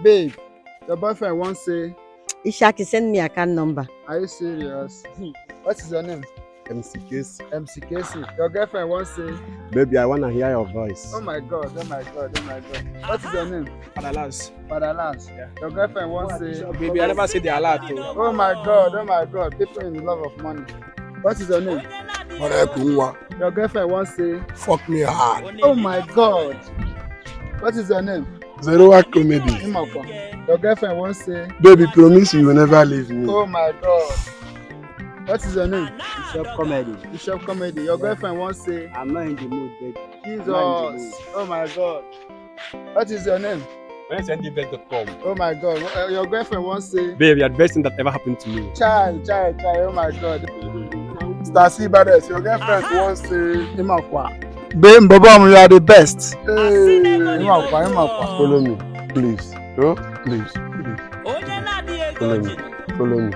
Babe, your boyfriend won't say, Ishaki, send me account number. are you serious? What is your name? MC Casey. MC Casey. Your girlfriend won't say, Baby, I wanna hear your voice. oh my god, oh my god, oh my god. What is your name? Father Lance. Father Lance. Yeah. Your girlfriend won't say, Baby, I never said the alert. Oh. oh my god. People in love of money. What is your name? Your girlfriend won't say, Fuck me hard. oh my god. What is your name? Zero Work Comedy. Imoko. Your girlfriend won't say, Baby, promise you will never leave me. oh my god. What is your name? Bishop Comedy. Bishop Comedy. Your girlfriend won't say, I'm not in the mood, baby. Jesus. Oh my god. What is your name? When sendevent.com. Oh my god. Your girlfriend won't say, Babe, you're the best thing that ever happened to me. child. Oh my god. Star C Badass, your girlfriend won't say. Imakwa. Babe, Bobom, you are the best. Hey. Imakwa. Follow me, please. Oh, please. Follow me.